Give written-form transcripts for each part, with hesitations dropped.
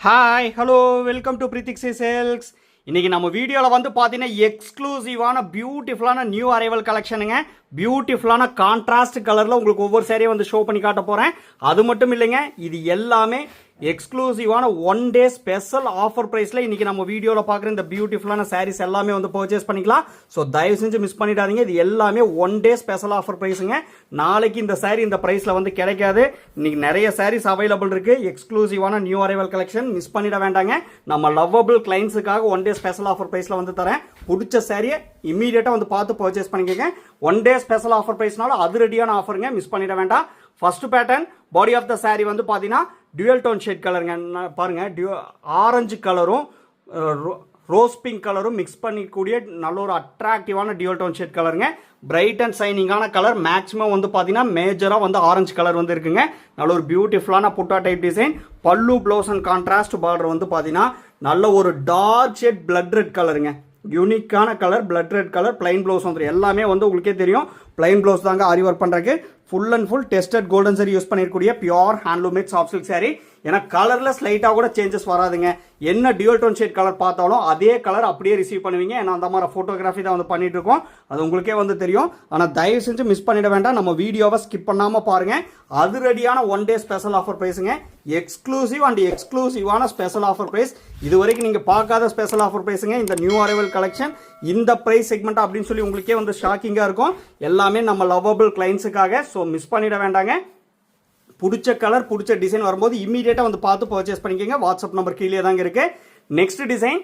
Hi hello welcome to பிரித்திக்ஸி sales. இன்றைக்கி நம்ம வீடியோவில் வந்து பார்த்தீங்கன்னா எக்ஸ்க்ளூசிவான பியூட்டிஃபுல்லான நியூ அரைவல் கலெக்ஷனுங்க. பியூட்டிஃபுல்லான கான்ட்ராஸ்ட் கலரில் உங்களுக்கு ஒவ்வொரு சேரீயும் வந்து ஷோ பண்ணி காட்ட போகிறேன். அது மட்டும் இல்லைங்க, இது எல்லாமே எக்ஸ்க்ளூசிவான ஒன் டே ஸ்பெஷல் ஆஃபர் ப்ரைஸில் இன்றைக்கி நம்ம வீடியோவில் பார்க்குற இந்த பியூட்டிஃபுல்லான சாரீஸ் எல்லாமே வந்து பர்ச்சேஸ் பண்ணிக்கலாம். ஸோ தயவு செஞ்சு மிஸ் பண்ணிடாதீங்க. இது எல்லாமே ஒன் டே ஸ்பெஷல் ஆஃபர் ப்ரைஸுங்க. நாளைக்கு இந்த சாரீ இந்த ப்ரைஸில் வந்து கிடைக்காது. இன்றைக்கி நிறைய சாரீஸ் அவைலபிள் இருக்குது. எக்ஸ்க்ளூசிவான நியூ அரைவல் கலெக்ஷன் மிஸ் பண்ணிட வேண்டாங்க. நம்ம லவ்வபிள் கிளைண்ட்ஸுக்காக ஒன் டே ஸ்பெஷல் ஆஃபர் ப்ரைஸில் வந்து தரேன். பிடிச்ச சாரியை இம்மீடியட்டாக வந்து பார்த்து பர்ச்சேஸ் பண்ணிக்கோங்க. ஒன் டே ஸ்பெஷல் ஆஃபர் ப்ரைஸ்னால அது ரெடியான ஆஃபருங்க, மிஸ் பண்ணிட வேண்டாம். First pattern body of the sari வந்து பார்த்தீங்கன்னா டியூவல் டோன் ஷேட் கலருங்க. பாருங்க, ஆரஞ்சு கலரும் ரோஸ் பிங்க் கலரும் மிக்ஸ் பண்ணிக்கூடிய நல்ல ஒரு அட்ராக்டிவான டியூவல் டோன் ஷேட் கலருங்க. பிரைட் அண்ட் சைனிங்கான கலர். மேக்ஸிமம் வந்து பார்த்தீங்கன்னா மேஜராக வந்து ஆரஞ்சு கலர் வந்து இருக்குங்க. நல்ல ஒரு பியூட்டிஃபுல்லான புட்டா டைப் டிசைன். பல்லு ப்ளவுஸ் அண்ட் கான்ட்ராஸ்ட் பார்டர் வந்து பார்த்தீங்கன்னா நல்ல ஒரு டார்க் ஷேட் பிளட் ரெட் கலருங்க. யூனிக்கான colour, blood red colour. Plain blouse வந்துடும். எல்லாமே வந்து உங்களுக்கே தெரியும் பிளைன் ப்ளவுஸ் தாங்க ஆரி ஒர்க் பண்ணுறதுக்கு. Full and full tested golden sari use பண்ணிருக்கூடிய pure handloom made soft silk sari. ஏன்னா கலரில் ஸ்லைட்டாக கூட சேஞ்சஸ் வராதுங்க. என்ன டியூவல் டோன் ஷேட் கலர் பார்த்தாலும் அதே கலர் அப்படியே ரிசீவ் பண்ணுவீங்க. ஏன்னா அந்த மாதிரி ஃபோட்டோகிராஃபி தான் வந்து பண்ணிட்டு இருக்கோம். அது உங்களுக்கே வந்து தெரியும். ஆனால் தயவு செஞ்சு மிஸ் பண்ணிட வேண்டாம். நம்ம வீடியோவை ஸ்கிப் பண்ணாமல் பாருங்க. அது ரெடியான ஒன் டே ஸ்பெஷல் ஆஃபர் ப்ரைஸுங்க. எக்ஸ்க்ளூசிவ் அண்ட் எக்ஸ்க்ளூசிவான ஸ்பெஷல் ஆஃபர் ப்ரைஸ். இது வரைக்கும் நீங்கள் பார்க்காத ஸ்பெஷல் ஆஃபர் ப்ரைஸுங்க. இந்த நியூ அரைவல் கலெக்ஷன் இந்த ப்ரைஸ் செக்மெண்ட் அப்படின்னு சொல்லி உங்களுக்கே வந்து ஷாக்கிங்காக இருக்கும். எல்லாமே நம்ம லவ்வபிள் கிளைண்ட்ஸுக்காக. ஸோ மிஸ் பண்ணிட வேண்டாங்க. பிடிச்ச கலர், பிடிச்ச டிசைன் வரும்போது இம்மீடியட்டாக வந்து பார்த்து பர்ச்சேஸ் பண்ணிக்கோங்க. வாட்ஸ்அப் நம்பர் கீழே தாங்க இருக்கு. Next design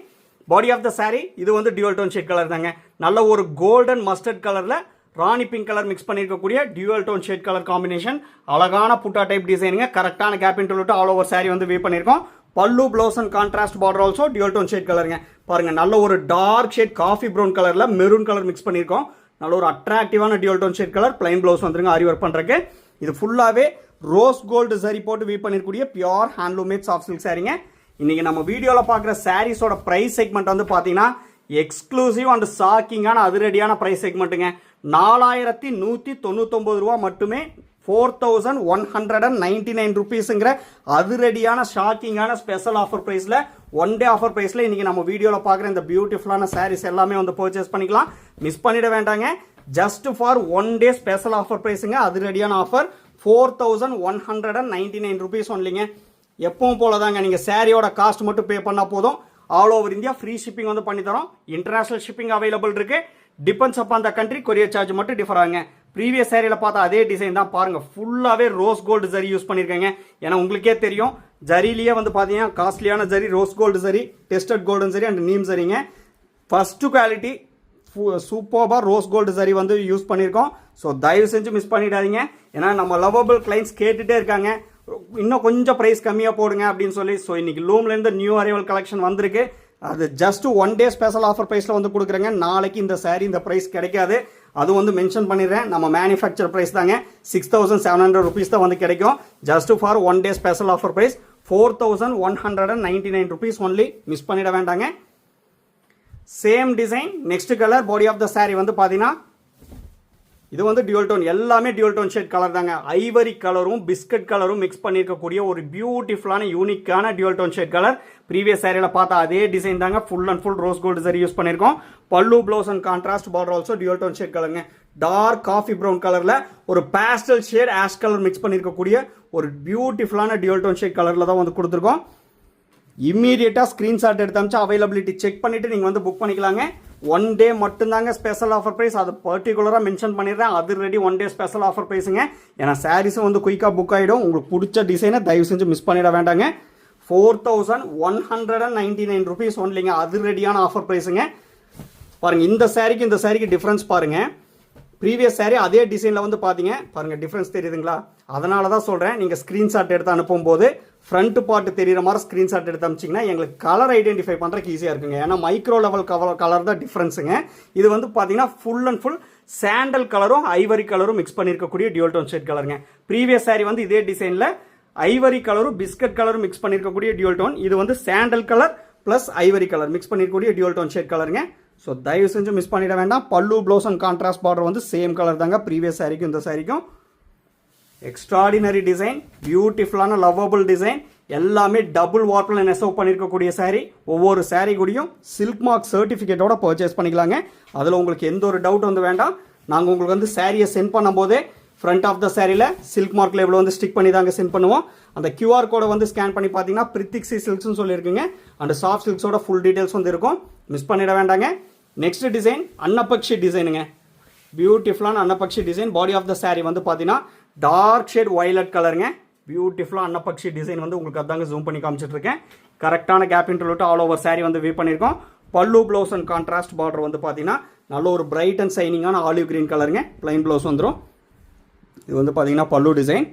body of the sari. இது வந்து டியூவல் டோன் ஷேட் கலர் தாங்க. நல்ல ஒரு கோல்டன் மஸ்டர்ட் கலரில் ராணி பிங்க் கலர் மிக்ஸ் பண்ணியிருக்கக்கூடிய dual tone shade colour combination. அழகான புட்டா டைப் டிசைனுங்க. கரெக்டான gap into all over sari வந்து வே பண்ணியிருக்கோம். Pallu blouse and contrast border also dual tone shade கலருங்க. பாருங்க, நல்ல ஒரு டார்க் ஷேட் காஃபி ப்ரௌன் கலரில் மெரூன் கலர் மிக்ஸ் பண்ணியிருக்கோம். நல்ல ஒரு அட்ராக்டிவான dual tone shade colour. Plain blouse வந்துருங்க ஆரி ஒர்க் பண்ணுறதுக்கு. இது ஃபுல்லாகவே ரோஸ் கோல்டு சரி போட்டு வீவ் பண்ணிருக்கூடிய pure handloom made soft silk சாரீங்க. இன்னைக்கு நம்ம வீடியோவில் பார்க்குற சாரீஸோட ப்ரைஸ் செக்மெண்ட் வந்து பார்த்தீங்கன்னா எக்ஸ்க்ளூசிவ் அண்ட் ஷாக்கிங்கான அதிரடியான ப்ரைஸ் செக்மெண்ட்டுங்க. 4199 ரூபா மட்டுமே. 4199 ருபீஸுங்கிற அதிரடியான ஷாக்கிங்கான ஸ்பெஷல் ஆஃபர் ப்ரைஸில் ஒன் டே ஆஃபர் ப்ரைஸில் இன்றைக்கி நம்ம வீடியோவில் பார்க்குற இந்த பியூட்டிஃபுல்லான சாரீஸ் எல்லாமே வந்து பர்ச்சேஸ் பண்ணிக்கலாம். மிஸ் பண்ணிட வேண்டாங்க. Just for one day special offer ப்ரைஸுங்க. அதிரடியான ஆஃபர் 4199 ருபீஸ் ஒன்லிங்க. எப்பவும் போல தாங்க. நீங்கள் சாரியோட காஸ்ட் மட்டும் பே பண்ணால் போதும். All over India free shipping வந்து பண்ணி தரோம். இன்டர்நேஷனல் ஷிப்பிங் அவைலபிள் இருக்கு. Depends upon the country. Courier charge மட்டும் டிஃபர் ஆகுங்க. ப்ரீவியஸ் சாரியில் பார்த்தா அதே டிசைன் தான். பாருங்க, ஃபுல்லாகவே ரோஸ் கோல்டு ஜரி யூஸ் பண்ணியிருக்கேங்க. ஏன்னா உங்களுக்கே தெரியும் ஜரிலேயே வந்து பார்த்தீங்கன்னா காஸ்ட்லியான zari rose gold zari, tested golden zari and neem ஜரிங்க. ஃபர்ஸ்ட் குவாலிட்டி சூப்பர்பாக ரோஸ் கோல்டு சரி வந்து யூஸ் பண்ணியிருக்கோம். ஸோ தயவு செஞ்சு மிஸ் பண்ணிடாதீங்க. ஏன்னா நம்ம லவ்வபிள் கிளைண்ட்ஸ் கேட்டுகிட்டே இருக்காங்க, இன்னும் கொஞ்சம் ப்ரைஸ் கம்மியாக போடுங்க அப்படின்னு சொல்லி. ஸோ இன்னைக்கு லூம்லேருந்து நியூ அரைவல் கலெக்ஷன் வந்திருக்கு. அது just one day special offer ப்ரைஸில் வந்து கொடுக்குறேங்க. நாளைக்கு இந்த சாரீ இந்த ப்ரைஸ் கிடைக்காது. அது வந்து மென்ஷன் பண்ணிடுறேன். நம்ம மேனுஃபேக்சர் ப்ரைஸ் தாங்க. 6700 ருபீஸ் தான் வந்து கிடைக்கும். Just for one day special offer price 4199 rupees only. Miss பண்ணிட வேண்டாங்க. Same design, next colour. Body of the sari வந்து பார்த்தீங்கன்னா இது வந்து டியூவல் டோன். எல்லாமே டியூவல் டோன் ஷேட் கலர் தாங்க. ஐவரி கலரும் பிஸ்கட் கலரும் மிக்ஸ் பண்ணியிருக்கக்கூடிய ஒரு பியூட்டிஃபுல்லான யூனிக்கான dual tone shade colour. Previous சாரியில் பார்த்தா அதே டிசைன் தாங்க. Full and full rose gold zari use பண்ணியிருக்கோம். Pallu blouse and contrast border also dual tone shade கலருங்க. டார்க் காஃபி ப்ரௌன் கலரில் ஒரு pastel shade ash colour mix பண்ணியிருக்கக்கூடிய ஒரு பியூட்டிஃபுல்லான டியூவல் டோன் ஷேட் கலரில் தான் வந்து கொடுத்துருக்கோம். இம்மீடியட்டாக ஸ்க்ரீன்ஷாட் எடுத்து அமிச்சு அவைலபிலிட்டி செக் பண்ணிவிட்டு நீங்கள் வந்து புக் பண்ணிக்கலாங்க. ஒன் டே மட்டும்தாங்க ஸ்பெஷல் ஆஃபர் ப்ரைஸ். அது பர்டிகுலராக மென்ஷன் பண்ணிடுறேன். அது ready one day special offer ப்ரைஸுங்க. ஏன்னா சாரீஸும் வந்து குயிக்காக புக் ஆகிடும். உங்களுக்கு பிடிச்ச டிசைனை தயவு செஞ்சு மிஸ் பண்ணிட வேண்டாங்க. 4199 ருபீஸ் ஒன்லிங்க. அது ரெடியான ஆஃபர் ப்ரைஸுங்க. பாருங்கள், இந்த சாரிக்கு டிஃப்ரென்ஸ் பாருங்கள். ப்ரீவியஸ் சாரீ அதே டிசைனில் வந்து பார்த்தீங்க பாருங்கள், டிஃப்ரென்ஸ் தெரியுதுங்களா? அதனால தான் சொல்கிறேன், நீங்கள் ஸ்க்ரீன்ஷாட் எடுத்து அனுப்பும்போது ஃப்ரண்ட் பார்ட் தெரிகிற மாதிரி ஸ்க்ரீன்ஷாட் எடுத்து அனுப்பிச்சிங்கன்னா எங்களுக்கு கலர் ஐடென்டிஃபை பண்ணுறதுக்கு ஈஸியாக இருக்குங்க. ஏன்னா மைக்ரோ லெவல் கலர் தான் டிஃப்ரென்ஸுங்க. இது வந்து பார்த்தீங்கன்னா ஃபுல் அண்ட் ஃபுல் சாண்டல் கலரும் ஐவரி கலரும் மிக்ஸ் பண்ணியிருக்கக்கூடிய டியூவல் டோன் ஷேட் கலருங்க. ப்ரீவியஸ் சாரீ வந்து இதே டிசைனில் ஐவரி கலரும் பிஸ்கட் கலரும் மிக்ஸ் பண்ணியிருக்கக்கூடிய டியூவல் டோன். இது வந்து sandal colour plus ivory colour mix பண்ணியிருக்கக்கூடிய டியூவல் டோன் ஷேட் கலருங்க. ஸோ தயவு செஞ்சு மிஸ் பண்ணிட வேண்டாம். Pallu blouse and contrast border வந்து சேம் கலர் தாங்க. ப்ரீவியஸ் சாரிக்கும் இந்த சாரிக்கும் எக்ஸ்ட்ராடினரி டிசைன், பியூட்டிஃபுல்லான லவ்வபிள் டிசைன். எல்லாமே டபுள் வார்ப்பில் நெசவு பண்ணியிருக்கக்கூடிய saree. ஒவ்வொரு saree கூடயும் சில்க் மார்க் சர்டிஃபிகேட்டோட பர்ச்சேஸ் பண்ணிக்கலாங்க. அதில் உங்களுக்கு எந்த ஒரு டவுட் வந்து வேண்டாம். நாங்கள் உங்களுக்கு வந்து சாரியை சென்ட் பண்ணும்போதே ஃப்ரண்ட் ஆஃப் த சாரியில் சில்க் மார்க் லேபிள் வந்து ஸ்டிக் பண்ணி தாங்க சென்ட் பண்ணுவோம். அந்த QR கோடை வந்து ஸ்கேன் பண்ணி பார்த்தீங்கன்னா பிரித்திக் சில்க்ஸ்னு சொல்லியிருக்குங்க. அண்ட் சாஃப்ட் சில்க்ஸோட ஃபுல் டீட்டெயில்ஸ் வந்து இருக்கும். மிஸ் பண்ணிட வேண்டாங்க. நெக்ஸ்ட் டிசைன் அன்னபக்ஷி டிசைனுங்க. பியூட்டிஃபுல்லான அன்னபக்ஷி design. Body of the sari வந்து பார்த்தீங்கன்னா டார்க் ஷேட் வயலட் கலருங்க. பியூட்டிஃபுல்லாக அன்னபக்ஷி டிசைன் வந்து உங்களுக்கு அதாங்க ஜூம் பண்ணி காமிச்சிட்டு இருக்கேன். கரெக்டான gap interview all over sari வந்து வீவ் பண்ணியிருக்கோம். Pallu blouse and contrast border வந்து பார்த்தீங்கன்னா நல்ல ஒரு பிரைட் அண்ட் சைனிங்கான ஆலிவ் கிரீன் கலருங்க. பிளைன் ப்ளவுஸ் வந்துடும். இது வந்து பார்த்தீங்கன்னா பல்லு டிசைன்.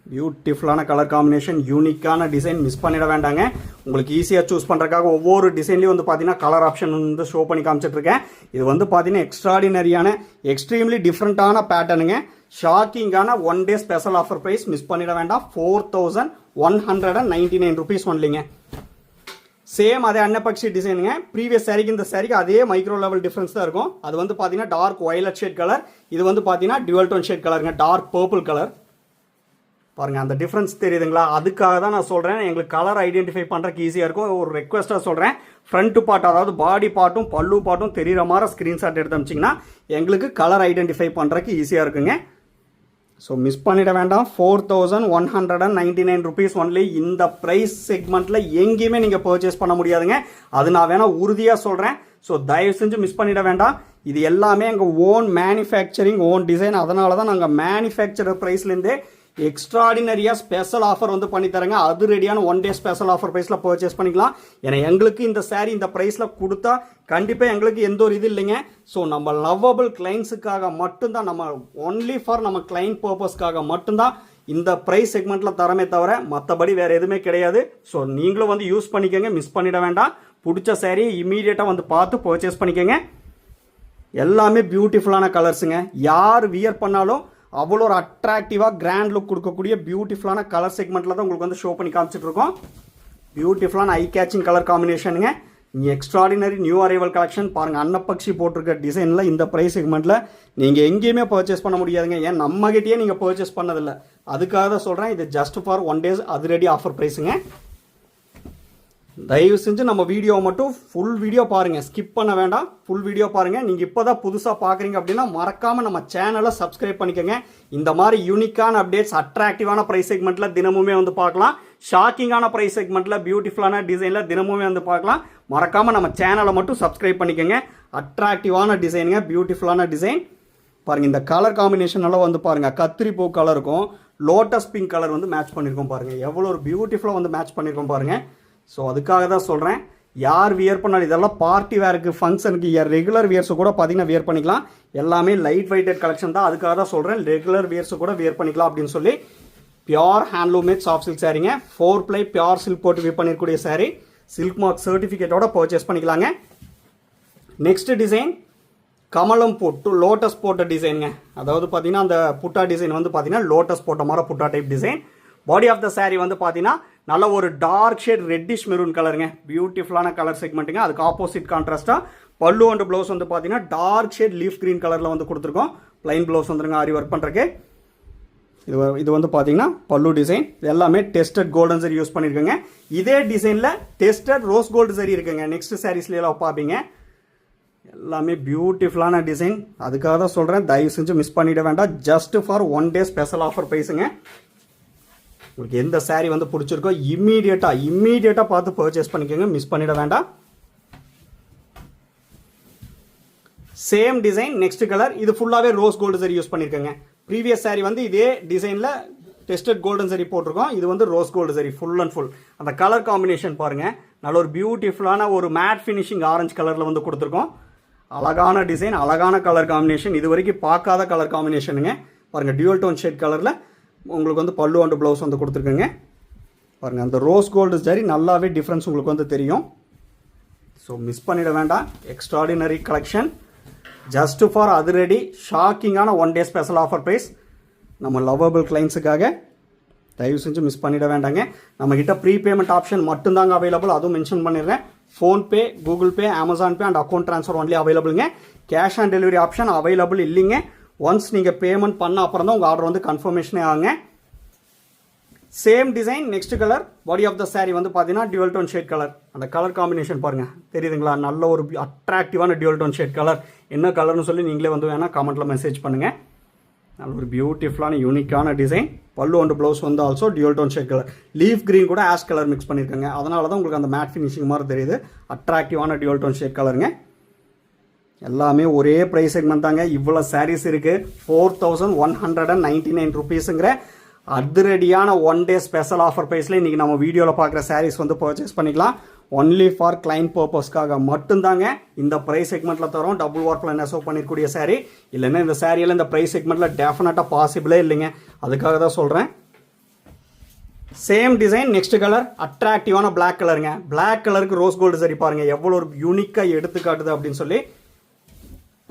பியூட்டிஃபுல்லான கலர் காம்பினேஷன், யூனிக்கான டிசைன். மிஸ் பண்ணிட வேண்டாங்க. உங்களுக்கு ஈஸியாக சூஸ் பண்ணுறதுக்காக ஒவ்வொரு டிசைன்லையும் வந்து பார்த்தீங்கன்னா கலர் ஆப்ஷன் வந்து ஷோ பண்ணி காமிச்சிட்ருக்கேன். இது வந்து பார்த்தீங்கன்னா எக்ஸ்ட்ராடினரியான எக்ஸ்ட்ரீம்லி டிஃப்ரெண்ட்டான பேட்டர்னுங்க. ஷாக்கிங்கான one day special offer price. Miss பண்ணிட வேண்டாம். 4199 rupees ஒன்லிங்க. சேம் அதே அன்னபக்ஷி டிசைனுங்க. ப்ரீவியஸ் சாரிக்கு இந்த சாரிக்கு அதே மைக்ரோ லெவல் டிஃப்ரென்ஸ் தான் இருக்கும். அது வந்து பார்த்தீங்கன்னா டார்க் வயலட் ஷேட் கலர். இது வந்து பார்த்தீங்கன்னா டுவல் டோன் ஷேட் கலருங்க. Dark purple colour. பாருங்கள் அந்த டிஃப்ரென்ஸ் தெரியுதுங்களா? அதுக்காக தான் நான் சொல்கிறேன், எங்களுக்கு கலர் ஐடென்டிஃபை பண்ணுறதுக்கு ஈஸியாக இருக்கும். ஒரு ரெக்வஸ்ட்டாக சொல்கிறேன், ஃப்ரண்ட் பார்ட் அதாவது பாடி பார்ட்டும் பல்லு பார்ட்டும் தெரிகிற மாதிரி ஸ்க்ரீன்ஷாட் எடுத்து அமிச்சிங்கன்னா எங்களுக்கு கலர் ஐடென்டிஃபை பண்ணுறதுக்கு ஈஸியாக இருக்குங்க. ஸோ மிஸ் பண்ணிட வேண்டாம். 4199 rupees ஒன்லி. இந்த ப்ரைஸ் செக்மெண்ட்டில் எங்கேயுமே நீங்கள் பர்ச்சேஸ் பண்ண முடியாதுங்க. அது நான் வேணால் உறுதியாக சொல்கிறேன். ஸோ தயவு செஞ்சு மிஸ் பண்ணிட வேண்டாம். இது எல்லாமே எங்கள் ஓன் மேனுஃபேக்சரிங், ஓன் டிசைன். அதனால தான் நாங்கள் மேனுஃபேக்சரர் ப்ரைஸ்லேருந்தே எக்ஸ்ட்ராடினரியாக ஸ்பெஷல் ஆஃபர் வந்து பண்ணி தரேங்க. அது ரெடியான ஒன் டே ஸ்பெஷல் ஆஃபர் ப்ரைஸில் பர்ச்சேஸ் பண்ணிக்கலாம். ஏன்னா எங்களுக்கு இந்த சாரீ இந்த ப்ரைஸில் கொடுத்தா கண்டிப்பாக எங்களுக்கு எந்த ஒரு இது இல்லைங்க. ஸோ நம்ம லவ்வபிள் கிளைண்ட்ஸுக்காக மட்டும்தான், நம்ம ஒன்லி ஃபார் நம்ம கிளைண்ட் பர்பஸ்க்காக மட்டும்தான் இந்த ப்ரைஸ் செக்மெண்ட்டில் தரமே தவிர மற்றபடி வேறு எதுவுமே கிடையாது. ஸோ நீங்களும் வந்து யூஸ் பண்ணிக்கோங்க. மிஸ் பண்ணிட வேண்டாம். பிடிச்ச சாரியை இமீடியட்டாக வந்து பார்த்து பர்ச்சேஸ் பண்ணிக்கோங்க. எல்லாமே பியூட்டிஃபுல்லான கலர்ஸுங்க. யார் வியர் பண்ணாலும் அவ்வளோ ஒரு அட்ராக்டிவாக கிராண்ட் லுக் கொடுக்கக்கூடிய பியூட்டிஃபுல்லான கலர் செக்மெண்ட்டில் தான் உங்களுக்கு வந்து ஷோ பண்ணி காமிச்சிட்ருக்கோம். பியூட்டிஃபுல்லான ஐ கேச்சிங் கலர் காம்பினேஷனுங்க. Extraordinary new arrival collection. பாருங்கள் அன்னபக்ஷி போட்டிருக்க டிசைனில் இந்த ப்ரைஸ் செக்மெண்ட்டில் நீங்கள் எங்கேயுமே பர்ச்சேஸ் பண்ண முடியாதுங்க. ஏன் நம்மகிட்டயே நீங்கள் பர்ச்சேஸ் பண்ணதில்லை. அதுக்காக தான் சொல்கிறேன், இது ஜஸ்ட் ஃபார் ஒன் டேஸ் அது ரெடி ஆஃபர் ப்ரைஸுங்க. தயவு செஞ்சு நம்ம வீடியோவை மட்டும் ஃபுல் வீடியோ பாருங்கள், ஸ்கிப் பண்ண வேண்டாம். ஃபுல் வீடியோ பாருங்கள். நீங்கள் இப்போ தான் புதுசாக பார்க்குறீங்க அப்படின்னா மறக்காமல் நம்ம சேனலை சப்ஸ்கிரைப் பண்ணிக்கோங்க. இந்த மாதிரி யூனிக்கான அப்டேட்ஸ் அட்ராக்டிவான ப்ரைஸ் செக்மெண்ட்டில் தினமுமே வந்து பார்க்கலாம். ஷாக்கிங்கான ப்ரைஸ் செக்மெண்ட்டில் பியூட்டிஃபுல்லான டிசைனில் தினமுமே வந்து பார்க்கலாம். மறக்காமல் நம்ம சேனலை மட்டும் சப்ஸ்கிரைப் பண்ணிக்கோங்க. அட்ராக்டிவான டிசைனுங்க, பியூட்டிஃபுல்லான டிசைன். பாருங்கள் இந்த கலர் காம்பினேஷன் எல்லாம் வந்து பாருங்கள். கத்திரி பூ கலருக்கும் லோட்டஸ் பிங்க் கலர் வந்து மேட்ச் பண்ணியிருக்கோம். பாருங்கள் எவ்வளோ ஒரு பியூட்டிஃபுல்லாக வந்து மேட்ச் பண்ணியிருக்கோம் பாருங்கள். ஸோ அதுக்காக தான் சொல்கிறேன், யார் வியர் பண்ணாலும் இதெல்லாம் பார்ட்டி வேருக்கு, ஃபங்க்ஷனுக்கு, ரெகுலர் வியர்ஸு கூட பார்த்தீங்கன்னா வியர் பண்ணிக்கலாம். எல்லாமே லைட் வெயிட்டட் கலெக்ஷன் தான். அதுக்காக தான் சொல்கிறேன், ரெகுலர் வியர்ஸு கூட வியர் பண்ணிக்கலாம் அப்படின்னு சொல்லி. பியோர் ஹேண்ட்லூமேட் சாஃப்ட் சில்க் சாரீங்க. 4 ply பியோர் சில்க் போட்டு வியர் பண்ணிருக்கக்கூடிய சாரீ. சில்க் மார்க் சர்டிஃபிகேட்டோட பர்ச்சேஸ் பண்ணிக்கலாங்க. நெக்ஸ்ட் டிசைன் கமலம் போட்டு லோட்டஸ் போட்ட டிசைனுங்க. அதாவது பார்த்தீங்கன்னா அந்த புட்டா டிசைன் வந்து பார்த்தீங்கன்னா லோட்டஸ் போட்ட மாதிரி butta type design. Body of the sari வந்து பார்த்தீங்கன்னா நல்ல ஒரு டார்க் ஷேட் ரெட்டிஷ் மெரூன் கலருங்க. பியூட்டிஃபுல்லான கலர் செக்மெண்ட்டுங்க. அதுக்கு ஆப்போசிட் கான்ட்ராஸ்ட்டாக பல்லு அண்ட் ப்ளவுஸ் வந்து பார்த்தீங்கன்னா டார்க் ஷேட் லீஃப் கிரீன் கலரில் வந்து கொடுத்துருக்கோம். பிளைன் ப்ளவுஸ் வந்துருங்க ஆரி ஒர்க் பண்ணுறக்கு. இது வந்து பார்த்தீங்கன்னா பல்லு டிசைன். இது எல்லாமே டெஸ்டட் கோல்டன் சரி யூஸ் பண்ணியிருக்கேங்க. இதே டிசைனில் டெஸ்டட் ரோஸ் கோல்டு சரி இருக்குங்க. நெக்ஸ்ட் சாரீஸ்லாம் பார்ப்பீங்க. எல்லாமே பியூட்டிஃபுல்லான டிசைன். அதுக்காக தான் சொல்கிறேன், தயவு செஞ்சு மிஸ் பண்ணிட வேண்டாம். Just for one day special offer ப்ரைஸுங்க. உங்களுக்கு எந்த சாரீ வந்து பிடிச்சிருக்கோ இம்மீடியட்டாக பார்த்து பர்ச்சேஸ் பண்ணிக்கோங்க. மிஸ் பண்ணிட வேண்டாம். Same design next colour. இது ஃபுல்லாகவே rose gold zari use பண்ணியிருக்கேங்க. Previous sari வந்து இதே டிசைனில் டெஸ்டட் கோல்டன் சரி போட்டிருக்கோம். இது வந்து ரோஸ் கோல்டு சரி ஃபுல் அண்ட் ஃபுல். அந்த கலர் காம்பினேஷன் பாருங்கள், நல்ல ஒரு பியூட்டிஃபுல்லான ஒரு மேட் ஃபினிஷிங் ஆரஞ்சு கலரில் வந்து கொடுத்துருக்கோம். அழகான டிசைன், அழகான கலர் காம்பினேஷன். இது வரைக்கும் பார்க்காத கலர் காம்பினேஷனுங்க. பாருங்கள் டியூவல் டோன் ஷேட் கலரில் உங்களுக்கு வந்து பல்லு அண்ட் ப்ளவுஸ் வந்து கொடுத்துருக்குங்க. பாருங்கள் அந்த ரோஸ் கோல்டு சரி நல்லாவே டிஃப்ரென்ஸ் உங்களுக்கு வந்து தெரியும். ஸோ மிஸ் பண்ணிட வேண்டாம். எக்ஸ்ட்ராடினரி கலெக்ஷன் ஜஸ்ட் ஃபார் அது ரெடி. ஷாக்கிங்கான one day special offer price நம்ம லவ்வபிள் கிளைண்ட்ஸுக்காக. தயவு செஞ்சு மிஸ் பண்ணிட வேண்டாங்க. நம்மக்கிட்ட ப்ரீபேமெண்ட் ஆப்ஷன் மட்டும்தாங்க அவைலபிள். அதுவும் மென்ஷன் பண்ணிடுறேன். PhonePe, Google pay, Amazon pay and account transfer only அவைலபிளுங்க. Cash on delivery option available இல்லைங்க. ஒன்ஸ் நீங்கள் பேமெண்ட் பண்ண அப்புறம் தான் உங்கள் ஆர்டர் வந்து கன்ஃபர்மேஷனே ஆகுங்க. Same design next colour. Body of the saree வந்து பார்த்தீங்கன்னா டியூவல் டோன் ஷேட் கலர். அந்த கலர் காம்பினேஷன் பாருங்கள், தெரியுதுங்களா? நல்ல ஒரு அட்ராக்டிவான டியூவல் டோன் ஷேட் கலர். என்ன கலர்னு சொல்லி நீங்களே வந்து வேணால் கமெண்ட்டில் மெசேஜ் பண்ணுங்கள். நல்ல ஒரு பியூட்டிஃபுல்லான யூனிக்கான டிசைன். பல்லு அண்ட் ப்ளவுஸ் வந்து also dual tone shade colour. Leaf green கூட ஆஷ் கலர் மிக்ஸ் பண்ணியிருக்காங்க. அதனால தான் உங்களுக்கு அந்த மேட் ஃபினிஷிங் மாதிரி தெரியுது. அட்ராக்டிவான டியூவல் டோன் ஷேட் கலருங்க. எல்லாமே ஒரே ப்ரைஸ் செக்மெண்ட் தாங்க. இவ்வளோ சாரீஸ் இருக்குது. 4199 ருபீஸுங்கிற அதிரடியான ஒன் டே ஸ்பெஷல் ஆஃபர் ப்ரைஸில் இன்றைக்கி நம்ம வீடியோவில் பார்க்குற சாரீஸ் வந்து பர்ச்சேஸ் பண்ணிக்கலாம். ஒன்லி ஃபார் கிளைண்ட் பர்பஸ்க்காக மட்டும்தாங்க இந்த ப்ரைஸ் செக்மெண்ட்டில் தரோம். டபுள் வார்ப்பில் நெசவு பண்ணிருக்கூடிய சாரீ. இல்லைன்னா இந்த சாரியில் இந்த ப்ரைஸ் செக்மெண்ட்டில் டெஃபினட்டாக பாசிபிளே இல்லைங்க. அதுக்காக தான் சொல்கிறேன். Same design next colour. அட்ராக்டிவான பிளாக் கலருங்க. பிளாக் கலருக்கு ரோஸ் கோல்டு சரி பாருங்கள் எவ்வளோ ஒரு யூனிக்காக எடுத்துக்காட்டுது அப்படின்னு சொல்லி.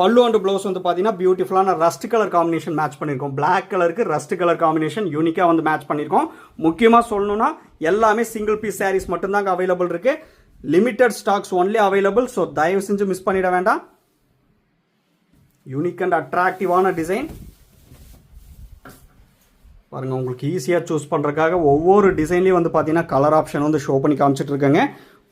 பல்லு அண்ட் ப்ளவுஸ் வந்து பார்த்தீங்கன்னா பியூட்டிஃபுல்லான ரஸ்ட் கலர் காம்பினேஷன் மேட்ச் பண்ணியிருக்கோம். பிளாக் கலருக்கு ரஸ்ட் கலர் காம்பினேஷன் யூனிக்காக வந்து மேட்ச் பண்ணியிருக்கோம். முக்கியமாக சொல்லணும்னா எல்லாமே சிங்கிள் பீஸ் சாரீஸ் மட்டும்தாங்க அவைலபிள் இருக்கு. Limited stocks only available. So தயவு செஞ்சு மிஸ் பண்ணிட வேண்டாம். யூனிக் அண்ட் அட்ராக்டிவான டிசைன் பாருங்க. உங்களுக்கு ஈஸியாக சூஸ் பண்ணுறதுக்காக ஒவ்வொரு டிசைன்லேயும் வந்து பார்த்தீங்கன்னா கலர் ஆப்ஷன் வந்து ஷோ பண்ணி காமிச்சிட்டு இருக்கேங்க.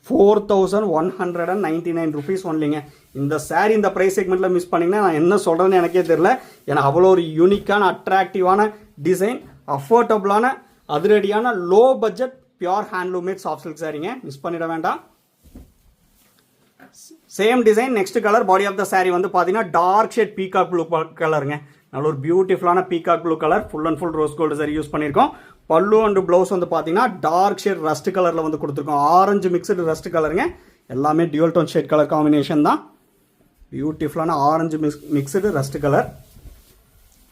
4199 ருபீஸ் ஒன்லிங்க. இந்த சாரீ இந்த ப்ரைஸ் செக்மெண்ட்டில் மிஸ் பண்ணிங்கன்னா நான் என்ன சொல்கிறேன்னு எனக்கே தெரியல. ஏன்னா அவ்வளோ ஒரு யூனிக்கான அட்ராக்டிவான டிசைன், அஃபோர்டபுளான அதிரடியான low budget pure handloom made soft silk சாரீங்க. மிஸ் பண்ணிட வேண்டாம். Same design next colour. Body of the sari வந்து பார்த்தீங்கன்னா டார்க் ஷேட் பீகாக் ப்ளூ கலருங்க. நல்ல ஒரு பியூட்டிஃபுல்லான peacock blue colour. Full and full rose gold zari use பண்ணியிருக்கோம். பல்லு அண்ட் ப்ளவுஸ் வந்து பார்த்தீங்கன்னா டார்க் ஷேட் ரஸ்ட் கலரில் வந்து கொடுத்துருக்கோம். ஆரஞ்சு மிக்சடு ரஸ்ட் கலருங்க. எல்லாமே dual tone shade colour combination தான். பியூட்டிஃபுல்லான ஆரஞ்சு மிக்சடு ரஸ்ட் கலர்.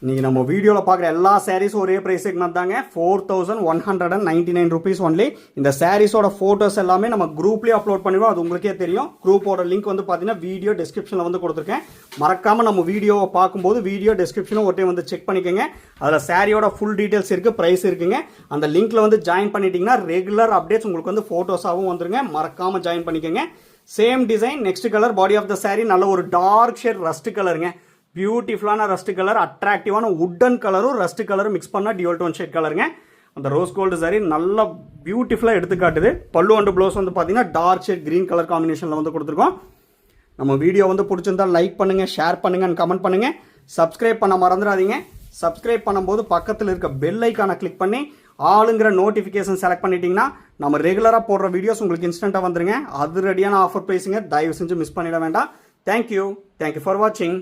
இன்றைக்கி நம்ம வீடியோவில் பார்க்குற எல்லா சாரீஸும் ஒரே ப்ரைஸ் செக்மெண்ட் தாங்க. 4199 ருபீஸ் ஒன்லி. இந்த சாரீஸோட ஃபோட்டோஸ் எல்லாமே நம்ம குரூப்லேயே அப்லோட் பண்ணிடுவோம். அது உங்களுக்கே தெரியும். குரூப்போட லிங்க் வந்து பார்த்தீங்கன்னா வீடியோ டிஸ்கிரிப்ஷனில் வந்து கொடுத்துருக்கேன். மறக்காமல் நம்ம வீடியோவை பார்க்கும்போது வீடியோ டிஸ்கிரிப்ஷனும் ஒட்டே வந்து செக் பண்ணிக்கோங்க. அதில் சாரியோட ஃபுல் டீட்டெயில்ஸ் இருக்குது, ப்ரைஸ் இருக்குங்க. அந்த லிங்க்கில் வந்து ஜாயின் பண்ணிட்டீங்கன்னா ரெகுலர் அப்டேட்ஸ் உங்களுக்கு வந்து ஃபோட்டோஸாகவும் வந்துருங்க. மறக்காமல் ஜாயின் பண்ணிக்கோங்க. Same design next colour. Body of the sari நல்ல ஒரு டார்க் ஷேட் ரஸ்ட் கலருங்க. பியூட்டிஃபுல்லான ரஸ்ட் கலர். அட்ராக்டிவான உட்டன் கலரும் ரஸ்ட் கலரும் மிக்ஸ் பண்ண டியூவல் டோன் ஷேட் கலருங்க. அந்த ரோஸ் கோல்டு சாரி நல்லா பியூட்டிஃபுல்லாக எடுத்துக்காட்டுது. பல்லு அண்ட் ப்ளவுஸ் வந்து பார்த்தீங்கன்னா டார்க் ஷேட் கிரீன் கலர் காம்பினேஷனில் வந்து கொடுத்துருக்கோம். நம்ம வீடியோ வந்து பிடிச்சிருந்தா லைக் பண்ணுங்கள், ஷேர் பண்ணுங்கள், கமெண்ட் பண்ணுங்கள். சப்ஸ்கிரைப் பண்ண மறந்துடாதீங்க. சப்ஸ்கிரைப் பண்ணும்போது பக்கத்தில் இருக்க பெல் ஐக்கானை கிளிக் பண்ணி ஆளுங்கிற நோட்டிஃபிகேஷன் செலக்ட் பண்ணிட்டீங்கன்னா நம்ம ரெகுலராக போடுற வீடியோஸ் உங்களுக்கு இன்ஸ்டண்ட்டாக வந்துருங்க. அதிரடியான ஆஃபர் ப்ரைஸுங்க. தயவு செஞ்சு மிஸ் பண்ணிட வேண்டாம். தேங்க்யூ ஃபார் வாட்சிங்.